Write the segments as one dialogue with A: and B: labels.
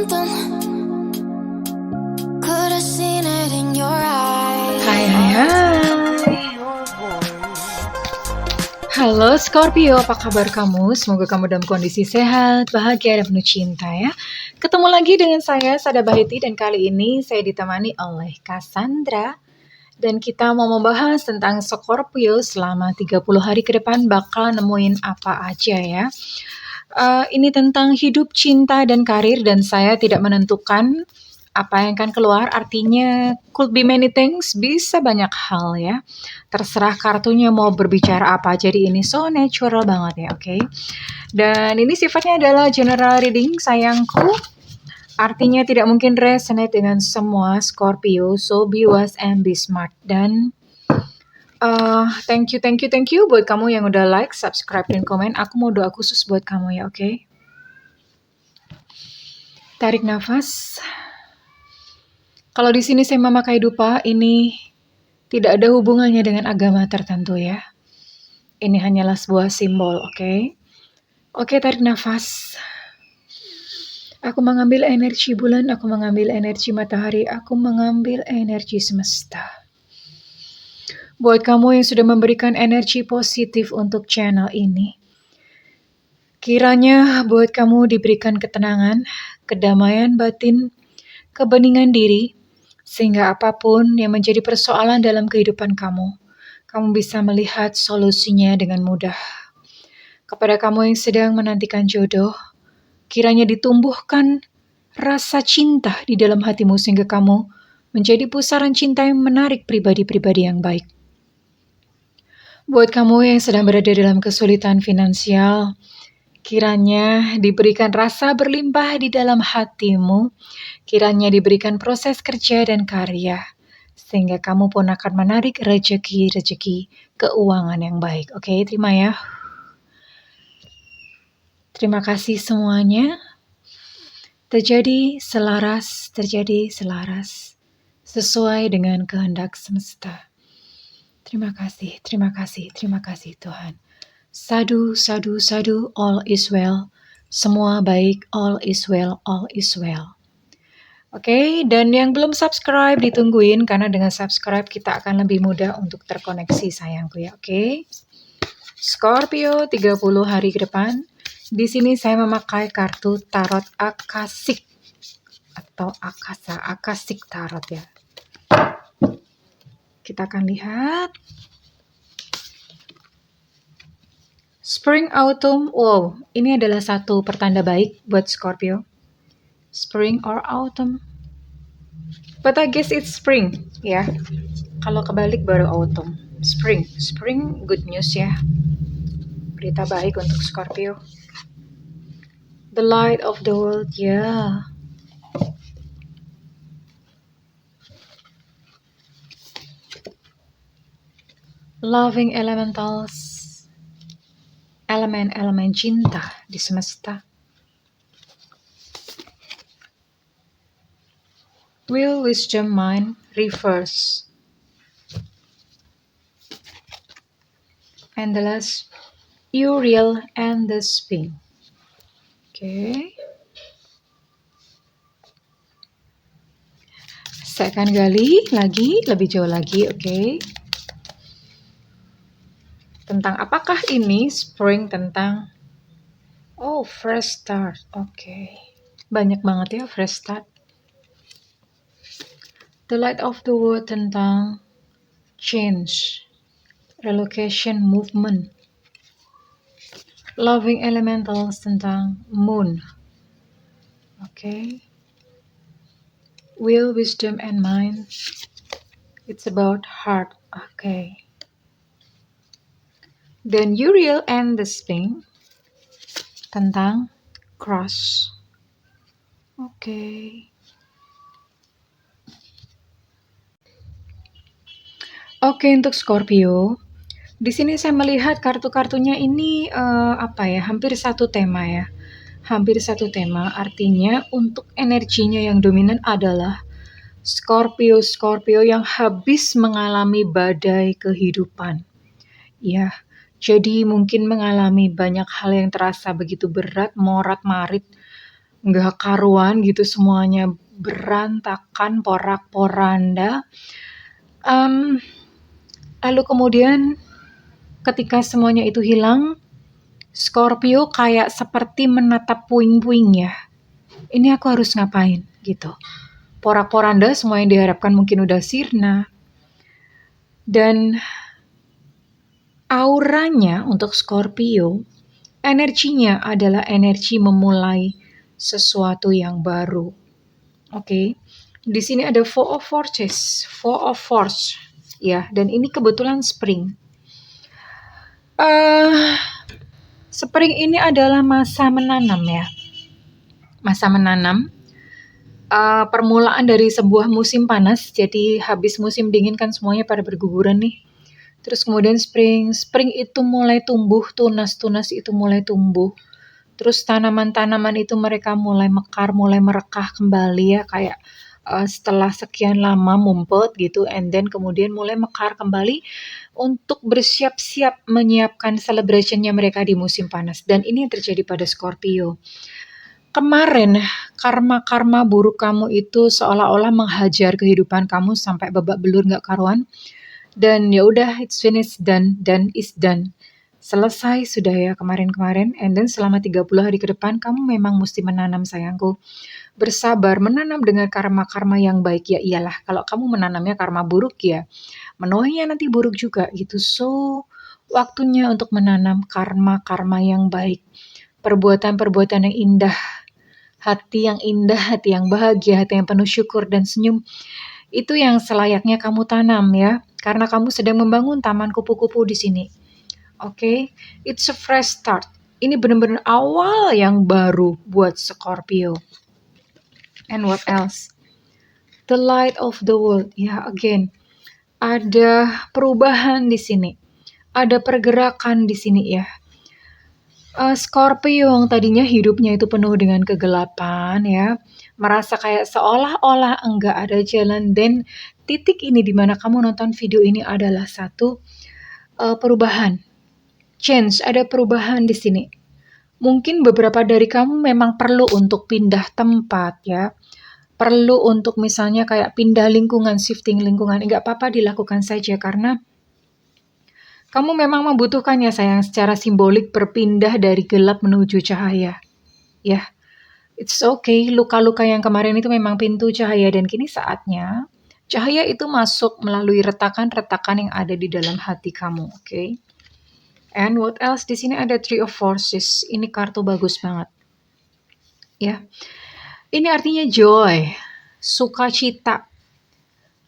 A: something. Could have seen it in your eyes.
B: Hai. Halo Scorpio, apa kabar kamu? Semoga kamu dalam kondisi sehat, bahagia, dan penuh cinta ya. Ketemu lagi dengan saya, Sada Bahiti, dan kali ini saya ditemani oleh Cassandra. Dan kita mau membahas tentang Scorpio selama 30 hari ke depan bakal nemuin apa aja ya. Ini tentang hidup, cinta, dan karir, dan saya tidak menentukan apa yang akan keluar, artinya could be many things, bisa banyak hal ya. Terserah kartunya mau berbicara apa, jadi ini so natural banget ya, oke? Dan ini sifatnya adalah general reading sayangku, artinya tidak mungkin resonate dengan semua Scorpio, so be wise and be smart. Dan thank you buat kamu yang udah like, subscribe, dan komen. Aku mau doa khusus buat kamu ya, oke? Tarik nafas. Kalau di sini saya memakai dupa, ini tidak ada hubungannya dengan agama tertentu ya. Ini hanyalah sebuah simbol, oke? Oke, tarik nafas. Aku mengambil energi bulan, aku mengambil energi matahari, aku mengambil energi semesta. Buat kamu yang sudah memberikan energi positif untuk channel ini, kiranya buat kamu diberikan ketenangan, kedamaian batin, kebeningan diri, sehingga apapun yang menjadi persoalan dalam kehidupan kamu bisa melihat solusinya dengan mudah. Kepada kamu yang sedang menantikan jodoh, kiranya ditumbuhkan rasa cinta di dalam hatimu sehingga kamu menjadi pusaran cinta yang menarik pribadi-pribadi yang baik. Buat kamu yang sedang berada dalam kesulitan finansial, kiranya diberikan rasa berlimpah di dalam hatimu, kiranya diberikan proses kerja dan karya, sehingga kamu pun akan menarik rezeki keuangan yang baik. Oke, terima ya. Terima kasih semuanya. Terjadi selaras, sesuai dengan kehendak semesta. Terima kasih Tuhan. Sadu, all is well. Semua baik, all is well. Oke, dan yang belum subscribe ditungguin, karena dengan subscribe kita akan lebih mudah untuk terkoneksi sayangku ya, oke? Scorpio 30 hari ke depan. Di sini saya memakai kartu tarot Akasik atau Akasik tarot ya. Kita akan lihat. Spring, Autumn. Wow, ini adalah satu pertanda baik buat Scorpio. Spring or Autumn. But I guess it's spring, ya. Kalau kebalik baru autumn. Spring good news ya. Berita baik untuk Scorpio. The light of the world, ya. Loving elementals. Elemen cinta di semesta. Will, wisdom, mind, reverse. And the last, Uriel and the spin. Oke. Saya akan gali lagi, lebih jauh lagi, oke. Tentang apakah ini spring tentang fresh start, oke. Banyak banget ya fresh start. The light of the world tentang change, relocation, movement. Loving elementals tentang moon. Okay. Will, wisdom, and mind. It's about heart. Okay. Then Uriel and the spring tentang cross. Okay. Oke, untuk Scorpio, di sini saya melihat kartu-kartunya ini hampir satu tema ya. Hampir satu tema, artinya untuk energinya yang dominan adalah Scorpio yang habis mengalami badai kehidupan. Ya, jadi mungkin mengalami banyak hal yang terasa begitu berat, morat-marit, nggak karuan gitu, semuanya berantakan, porak-poranda. Mmm, Lalu kemudian ketika semuanya itu hilang, Scorpio kayak seperti menatap puing-puing ya, ini aku harus ngapain gitu. Porak-poranda, semua yang diharapkan mungkin udah sirna. Dan auranya untuk Scorpio, energinya adalah energi memulai sesuatu yang baru. Oke. Di sini ada Four of Forces, Four of Force. Ya, dan ini kebetulan spring. Spring ini adalah masa menanam ya. Masa menanam. Permulaan dari sebuah musim panas, jadi habis musim dingin kan semuanya pada berguguran nih. Terus kemudian spring itu mulai tumbuh, tunas-tunas itu mulai tumbuh. Terus tanaman-tanaman itu mereka mulai mekar, mulai merekah kembali ya, kayak setelah sekian lama mumpet gitu, and then kemudian mulai mekar kembali untuk bersiap-siap menyiapkan celebrationnya mereka di musim panas. Dan ini yang terjadi pada Scorpio. Kemarin karma-karma buruk kamu itu seolah-olah menghajar kehidupan kamu sampai babak belur nggak karuan. Dan ya udah, it's finished, dan is done. Selesai sudah ya kemarin-kemarin, and then selama 30 hari ke depan kamu memang mesti menanam sayangku. Bersabar, menanam dengan karma-karma yang baik ya iyalah. Kalau kamu menanamnya karma buruk ya, menuainya nanti buruk juga gitu. So, waktunya untuk menanam karma-karma yang baik. Perbuatan-perbuatan yang indah, hati yang indah, hati yang bahagia, hati yang penuh syukur dan senyum. Itu yang selayaknya kamu tanam ya, karena kamu sedang membangun taman kupu-kupu di sini. Oke, it's a fresh start. Ini benar-benar awal yang baru buat Scorpio. And what else? The light of the world. Ya, again, ada perubahan di sini. Ada pergerakan di sini ya. Scorpio yang tadinya hidupnya itu penuh dengan kegelapan ya, merasa kayak seolah-olah enggak ada jalan, dan titik ini di mana kamu nonton video ini adalah satu perubahan, change, ada perubahan di sini. Mungkin beberapa dari kamu memang perlu untuk pindah tempat ya, perlu untuk misalnya kayak pindah lingkungan, shifting lingkungan, enggak apa-apa, dilakukan saja karena kamu memang membutuhkannya sayang, secara simbolik berpindah dari gelap menuju cahaya. Ya, it's okay, luka-luka yang kemarin itu memang pintu cahaya, dan kini saatnya cahaya itu masuk melalui retakan-retakan yang ada di dalam hati kamu, oke? And what else? Di sini ada Three of Forces. Ini kartu bagus banget. Ya. Ini artinya joy, sukacita.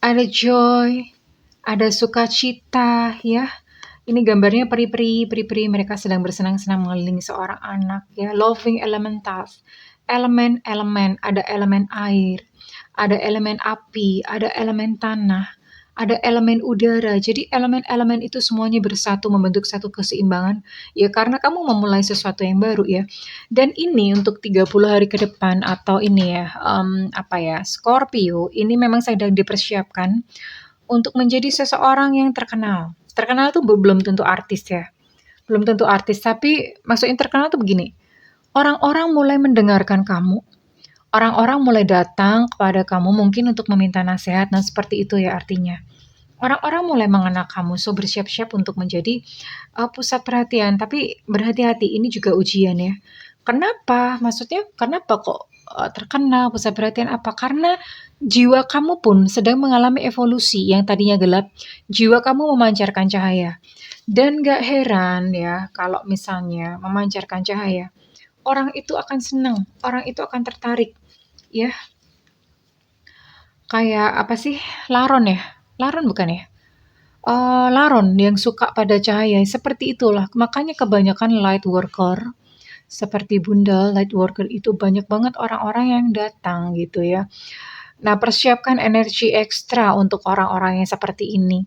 B: Ada joy, ada sukacita ya. Ini gambarnya peri-peri mereka sedang bersenang-senang mengelilingi seorang anak ya. Loving elementals. Elemen-elemen, ada elemen air, ada elemen api, ada elemen tanah, ada elemen udara. Jadi elemen-elemen itu semuanya bersatu membentuk satu keseimbangan ya, karena kamu memulai sesuatu yang baru ya. Dan ini untuk 30 hari ke depan, atau ini ya, Scorpio ini memang sedang dipersiapkan untuk menjadi seseorang yang terkenal. Terkenal tuh belum tentu artis ya. Belum tentu artis, tapi maksudnya terkenal tuh begini. Orang-orang mulai mendengarkan kamu. Orang-orang mulai datang kepada kamu mungkin untuk meminta nasihat, nah seperti itu ya artinya. Orang-orang mulai mengenal kamu, so bersiap-siap untuk menjadi pusat perhatian. Tapi berhati-hati, ini juga ujian ya. Kenapa? Maksudnya kenapa kok terkenal, pusat perhatian apa? Karena jiwa kamu pun sedang mengalami evolusi. Yang tadinya gelap, jiwa kamu memancarkan cahaya. Dan gak heran ya kalau misalnya memancarkan cahaya, orang itu akan senang, orang itu akan tertarik ya. Kayak apa sih? Laron ya? Laron bukan ya? Laron yang suka pada cahaya, seperti itulah. Makanya kebanyakan light worker seperti Bunda, light worker itu banyak banget orang-orang yang datang gitu ya. Nah, persiapkan energi ekstra untuk orang-orang yang seperti ini.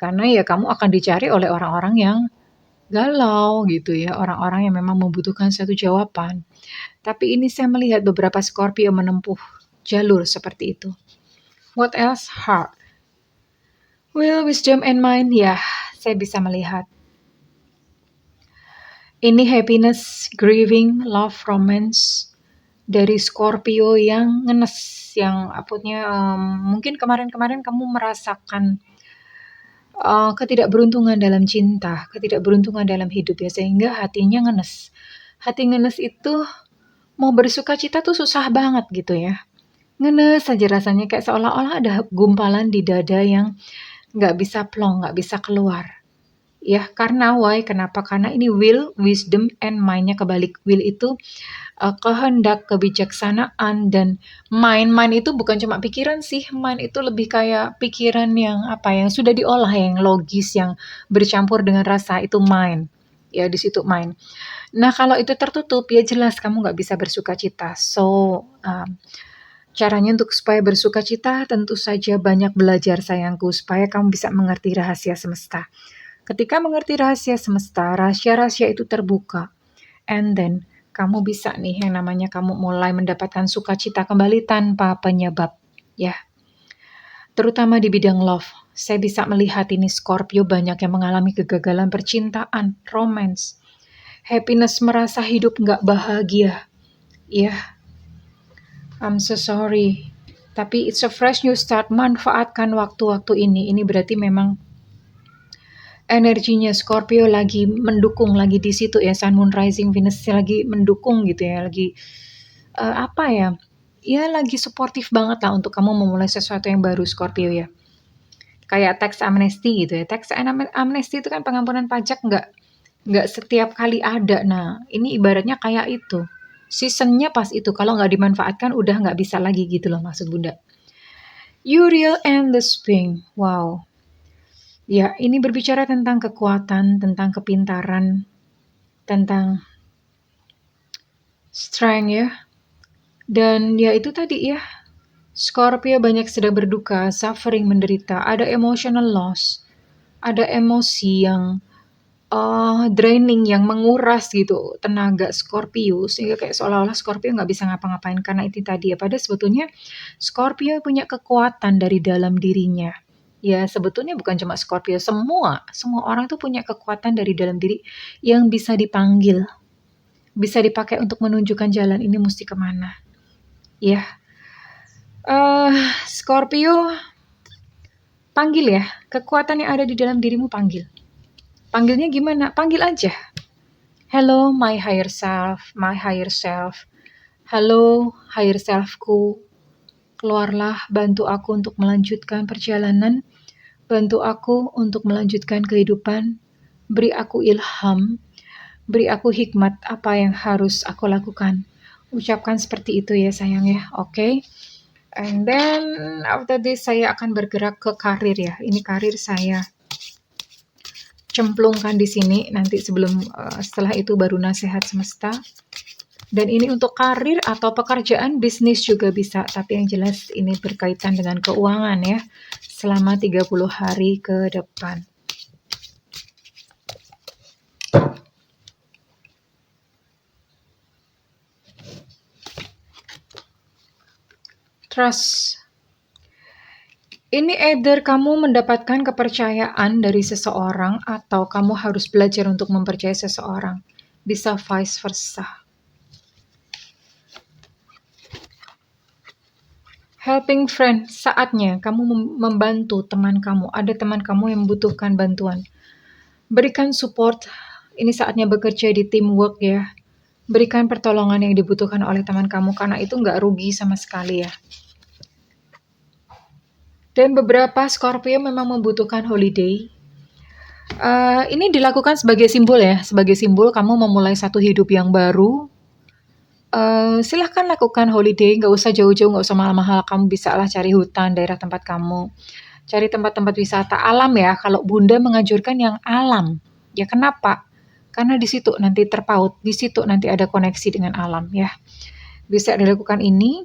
B: Karena ya kamu akan dicari oleh orang-orang yang galau gitu ya, orang-orang yang memang membutuhkan satu jawaban. Tapi ini saya melihat beberapa Scorpio menempuh jalur seperti itu. What else? Heart. Will, wisdom and mind, ya, saya bisa melihat. Ini happiness, grieving, love, romance. dari Scorpio yang ngenes, yang mungkin kemarin-kemarin kamu merasakan ketidakberuntungan dalam cinta, ketidakberuntungan dalam hidup ya, sehingga hatinya ngenes. Hati ngenes itu mau bersuka cita tuh susah banget gitu ya. Ngenes saja rasanya, kayak seolah-olah ada gumpalan di dada yang nggak bisa plong, nggak bisa keluar. Ya, karena why? Kenapa? Karena ini will, wisdom, and mind-nya kebalik. Will itu kehendak, kebijaksanaan, dan mind. Mind itu bukan cuma pikiran sih, mind itu lebih kayak pikiran yang yang sudah diolah, yang logis, yang bercampur dengan rasa, itu mind. Ya, di situ mind. Nah, kalau itu tertutup, ya jelas kamu nggak bisa bersuka cita. So, caranya untuk supaya bersuka cita, tentu saja banyak belajar sayangku, supaya kamu bisa mengerti rahasia semesta. Ketika mengerti rahasia semesta, rahasia-rahasia itu terbuka. And then, kamu bisa nih yang namanya kamu mulai mendapatkan sukacita kembali tanpa penyebab. Ya, terutama di bidang love. Saya bisa melihat ini Scorpio banyak yang mengalami kegagalan percintaan, romance. Happiness, merasa hidup nggak bahagia. Ya, I'm so sorry. Tapi it's a fresh new start, manfaatkan waktu-waktu ini. Ini berarti memang energinya Scorpio lagi mendukung, lagi di situ ya, Sun, Moon, Rising, Venus lagi mendukung gitu ya, lagi ya lagi suportif banget lah untuk kamu memulai sesuatu yang baru Scorpio ya. Kayak tax amnesty gitu ya. Tax amnesty itu kan pengampunan pajak, nggak setiap kali ada. Nah, ini ibaratnya kayak itu. Seasonnya pas itu, kalau nggak dimanfaatkan udah nggak bisa lagi gitu loh maksud Bunda. Uriel and the Sphinx, wow. Ya, ini berbicara tentang kekuatan, tentang kepintaran, tentang strength ya. Dan ya itu tadi ya, Scorpio banyak sedang berduka, suffering, menderita, ada emotional loss, ada emosi yang draining, yang menguras gitu tenaga Scorpio, sehingga kayak seolah-olah Scorpio nggak bisa ngapa-ngapain karena itu tadi ya. Padahal sebetulnya Scorpio punya kekuatan dari dalam dirinya. Ya, sebetulnya bukan cuma Scorpio, semua orang tuh punya kekuatan dari dalam diri yang bisa dipanggil, bisa dipakai untuk menunjukkan jalan ini mesti kemana. Ya, Scorpio, panggil ya, kekuatan yang ada di dalam dirimu panggil. Panggilnya gimana? Panggil aja. Hello, my higher self, my higher self. Halo, higher selfku. Keluarlah, bantu aku untuk melanjutkan perjalanan. Bantu aku untuk melanjutkan kehidupan, beri aku ilham, beri aku hikmat apa yang harus aku lakukan. Ucapkan seperti itu ya sayang ya, oke? And then after this saya akan bergerak ke karir ya. Ini karir saya cemplungkan di sini, nanti setelah itu baru nasihat semesta. Dan ini untuk karir atau pekerjaan, bisnis juga bisa, tapi yang jelas ini berkaitan dengan keuangan ya, selama 30 hari ke depan. Trust. Ini either kamu mendapatkan kepercayaan dari seseorang atau kamu harus belajar untuk mempercayai seseorang. Bisa vice versa. Helping friend, saatnya kamu membantu teman kamu. Ada teman kamu yang membutuhkan bantuan. Berikan support, ini saatnya bekerja di teamwork ya. Berikan pertolongan yang dibutuhkan oleh teman kamu, karena itu nggak rugi sama sekali ya. Dan beberapa Scorpio memang membutuhkan holiday. Ini dilakukan sebagai simbol ya, sebagai simbol kamu memulai satu hidup yang baru. Silahkan lakukan holiday, nggak usah jauh-jauh, nggak usah mahal-mahal. Kamu bisa lah cari hutan, daerah tempat kamu. Cari tempat-tempat wisata alam ya. Kalau Bunda menganjurkan yang alam. Ya kenapa? Karena di situ nanti terpaut, di situ nanti ada koneksi dengan alam ya. Bisa dilakukan ini,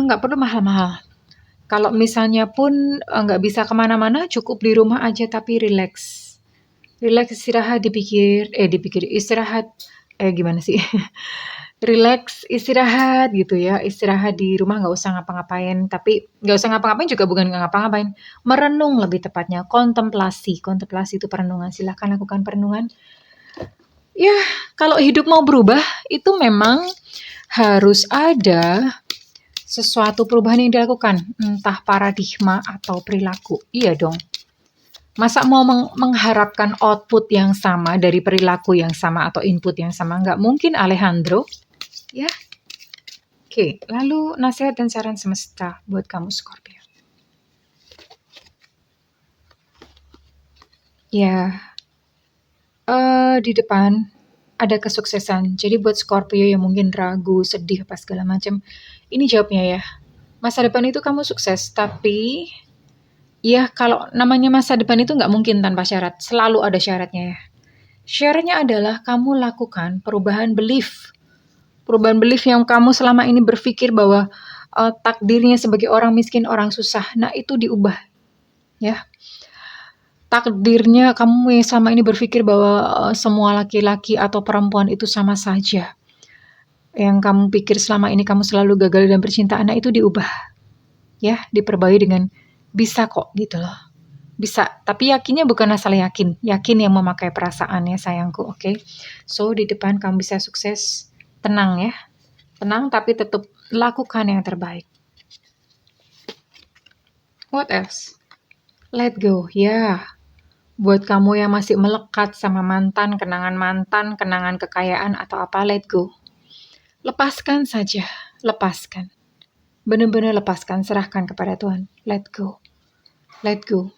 B: nggak perlu mahal-mahal. Kalau misalnya pun nggak bisa kemana-mana, cukup di rumah aja tapi relax. Relax, istirahat, istirahat, gimana sih? Relax, istirahat gitu ya, istirahat di rumah, nggak usah ngapa-ngapain, tapi nggak usah ngapa-ngapain juga bukan nggak ngapa-ngapain, merenung lebih tepatnya, kontemplasi itu perenungan, silahkan lakukan perenungan. Ya, kalau hidup mau berubah, itu memang Harus ada sesuatu perubahan yang dilakukan, entah paradigma atau perilaku. Iya dong. Masa mau mengharapkan output yang sama dari perilaku yang sama atau input yang sama? Nggak mungkin, Alejandro. Ya. Oke, lalu nasihat dan saran semesta buat kamu Scorpio. Ya, di depan ada kesuksesan. Jadi buat Scorpio yang mungkin ragu, sedih, apa segala macam, ini jawabnya ya. Masa depan itu kamu sukses, tapi ya kalau namanya masa depan itu nggak mungkin tanpa syarat. Selalu ada syaratnya ya. Syaratnya adalah kamu lakukan perubahan belief. Perubahan belief yang kamu selama ini berpikir bahwa takdirnya sebagai orang miskin, orang susah. Nah itu diubah ya. Takdirnya kamu yang selama ini berpikir bahwa semua laki-laki atau perempuan itu sama saja. Yang kamu pikir selama ini kamu selalu gagal dalam percintaan, nah itu diubah. Ya, diperbaiki dengan bisa kok gitu loh. Bisa, tapi yakinnya bukan asal yakin. Yakin yang memakai perasaan ya sayangku, oke? So, di depan kamu bisa sukses. Tenang ya. Tenang tapi tetap lakukan yang terbaik. What else? Let go, ya. Buat kamu yang masih melekat sama mantan, kenangan kekayaan atau apa, let go. Lepaskan saja, lepaskan. Benar-benar lepaskan, serahkan kepada Tuhan. Let go. Let go.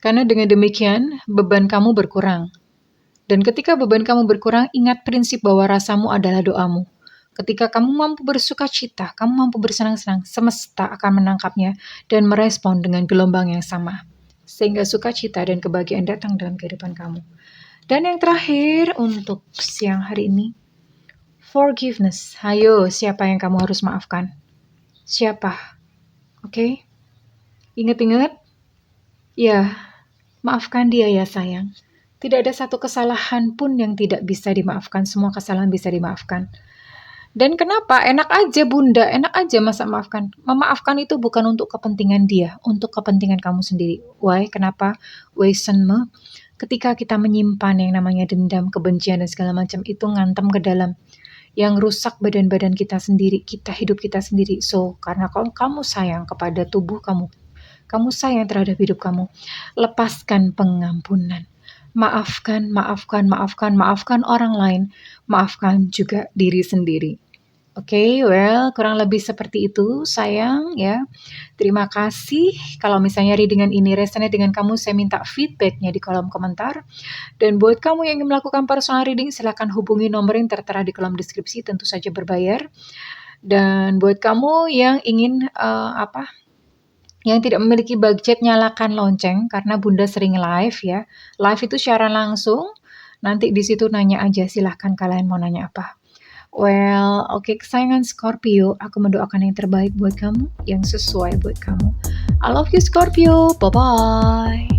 B: Karena dengan demikian, beban kamu berkurang. Dan ketika beban kamu berkurang, ingat prinsip bahwa rasamu adalah doamu. Ketika kamu mampu bersuka cita, kamu mampu bersenang-senang, semesta akan menangkapnya dan merespon dengan gelombang yang sama. Sehingga sukacita dan kebahagiaan datang dalam kehidupan kamu. Dan yang terakhir untuk siang hari ini, forgiveness. Ayo, siapa yang kamu harus maafkan? Siapa? Oke? Ingat-ingat? Ya, maafkan dia ya sayang. Tidak ada satu kesalahan pun yang tidak bisa dimaafkan. Semua kesalahan bisa dimaafkan. Dan kenapa? Enak aja bunda, enak aja masa maafkan. Memaafkan itu bukan untuk kepentingan dia, untuk kepentingan kamu sendiri. Why? Kenapa? Weisenme, ketika kita menyimpan yang namanya dendam, kebencian, dan segala macam itu ngantem ke dalam. Yang rusak badan-badan kita sendiri, hidup kita sendiri. So, karena kamu sayang kepada tubuh kamu sayang terhadap hidup kamu, lepaskan pengampunan. Maafkan orang lain, maafkan juga diri sendiri. Oke, kurang lebih seperti itu, sayang ya. Terima kasih. Kalau misalnya readingan ini resonate dengan kamu, saya minta feedbacknya di kolom komentar. Dan buat kamu yang ingin melakukan personal reading, silakan hubungi nomor yang tertera di kolom deskripsi, tentu saja berbayar. Dan buat kamu yang ingin yang tidak memiliki budget, nyalakan lonceng karena Bunda sering live ya. Live itu siaran langsung. Nanti di situ nanya aja, silahkan kalian mau nanya apa. Oke, kesayangan Scorpio, aku mendoakan yang terbaik buat kamu, yang sesuai buat kamu. I love you Scorpio, bye-bye.